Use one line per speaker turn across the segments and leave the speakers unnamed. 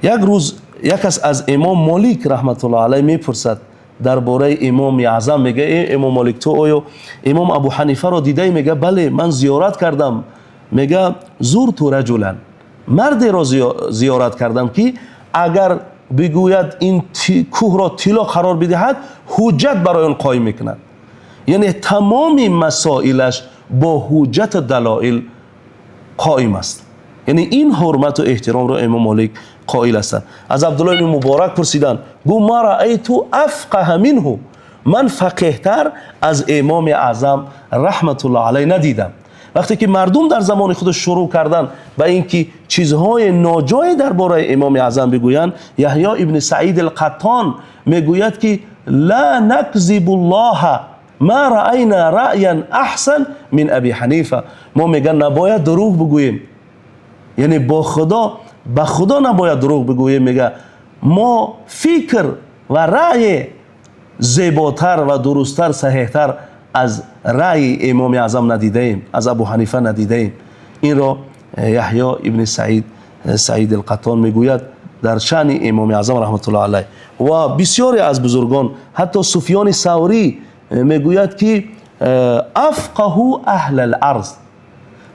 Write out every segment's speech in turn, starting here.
یک روز یک کس از امام مالک رحمت الله علیه میپرسد درباره امام اعظم، میگه امام مالک تو آیا امام ابو حنیفه را دیده؟ میگه بله من زیارت کردم. میگه زرت رجلا، مردی را زیارت کردم که اگر بگوید این کوه را طلا قرار بدهد حجت برای آن قائم میکند. یعنی تمام مسائلش با حجت و دلایل قائم است. یعنی این حرمت و احترام را امام مالک قائل هستند. از عبدالله بن مبارک پرسیدند، گو ما رأیت افقه منه، من فقیه‌تر از امام اعظم رحمت الله علیه ندیدم. وقتی که مردم در زمان خود شروع کردن به اینکه چیزهای ناجای درباره امام اعظم بگویند، یحیی ابن سعید القطان میگوید که لا نکذب الله ما رأینا رأیا احسن من ابی حنیفه. ما میگن نباید دروغ بگوییم، یعنی به خدا نباید دروغ بگوییم. میگه ما فکر و رأی زیباتر و درستتر صحیحتر از رأی امام اعظم ندیده ایم، از ابو حنیفه ندیده ایم. این را یحیی ابن سعید القطان میگوید در شأن امام اعظم رحمت الله علیه. و بسیاری از بزرگان، حتی سفیان ثوری میگوید که افقه اهل الارض،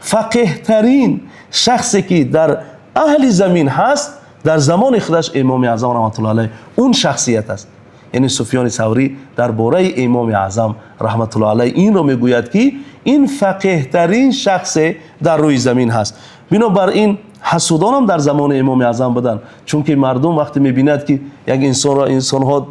فقیه ترین شخصی که در اهل زمین هست در زمان خودش امام اعظم رحمت الله علیه اون شخصیت است. یعنی سفیان ثوری درباره امام اعظم رحمت الله علیه این رو میگوید که این فقیه ترین شخص در روی زمین هست. بنابراین حسودان هم در زمان امام اعظم بودن، چون که مردم وقتی میبیند که یک انسان را انسانها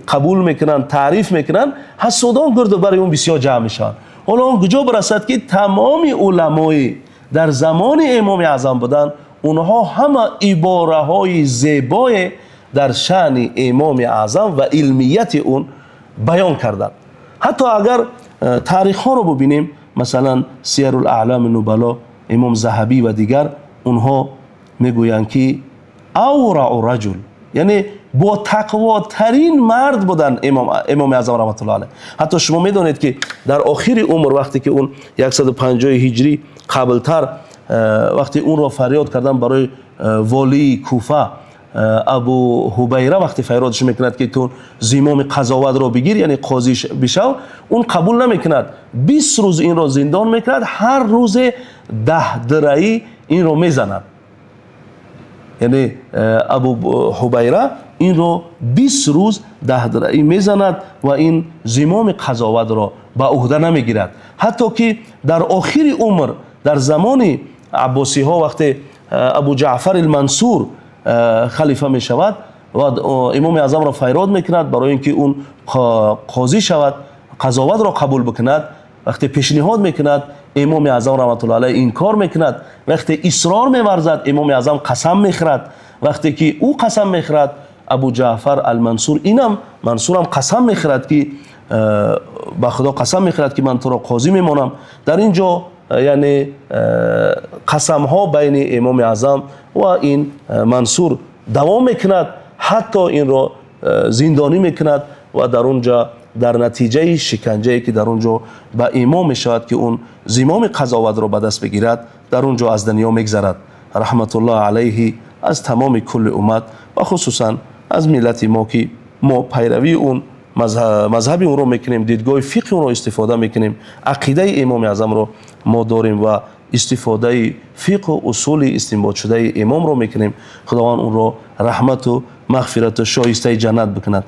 قبول میکنن، تعریف میکنن، حسودان گرد و برای اون بسیار جمع میشن. حالا اون کجا برسد که تمام علمای در زمان امام اعظم بودن، اونها همه عباره های زیبای در شأن امام اعظم و علمیت اون بیان کردن. حتی اگر تاریخ ها رو ببینیم، مثلا سیر الاعلام نبلا امام ذهبی و دیگر، اونها میگویند که اورع رجل، یعنی با تقوا ترین مرد بودن امام اعظم رحمت الله علیه. حتی شما میدونید که در آخر عمر وقتی که اون 150 هجری قبل تر وقتی اون را فریاد کردن برای والی کوفه ابو حبیره، وقتی فریادش میکند که تو زمام قضاوت را بگیر، یعنی قاضی بشو، اون قبول نمیکند. 20 روز این را زندان میکند، هر روز 10 درعی این را میزند. یعنی ابو حبیره این رو 20 روز 10 درعی میزند و این زمام قضاوت را به عهده نمیگیرد. حتی که در آخر عمر در زمان عباسی ها وقتی ابو جعفر المنصور خلیفه می شود و امام اعظم را فریاد میکند برای اینکه اون قاضی شود، قضاوت را قبول بکند، وقتی پیشنهاد میکند امام اعظم رحمت الله علیه این کار میکند. وقتی اصرار میورزد امام اعظم قسم میخورد. وقتی که او قسم میخورد ابو جعفر المنصور منصورم قسم میخورد که با خدا قسم میخورد که من تو را قاضی میمانم. در اینجا یعنی قسم ها بین امام اعظم و این منصور دوام میکند، حتی این را زندانی میکند و در اونجا در نتیجه شکنجه‌ای که در اونجا به امام میشود که اون زمام قضاوت را به دست بگیرد، در اونجا از دنیا میگذرد رحمت الله علیه. از تمام کل امت و خصوصا از ملت ما که ما پیروی اون مذهب اون رو میکنیم، دیدگاه فقه اون رو استفاده میکنیم، عقیده امام اعظم رو ما داریم و استفاده فقه و اصول استنباط شده امام رو میکنیم. خداوند اون رو رحمت و مغفرت و شایسته جنت بکند.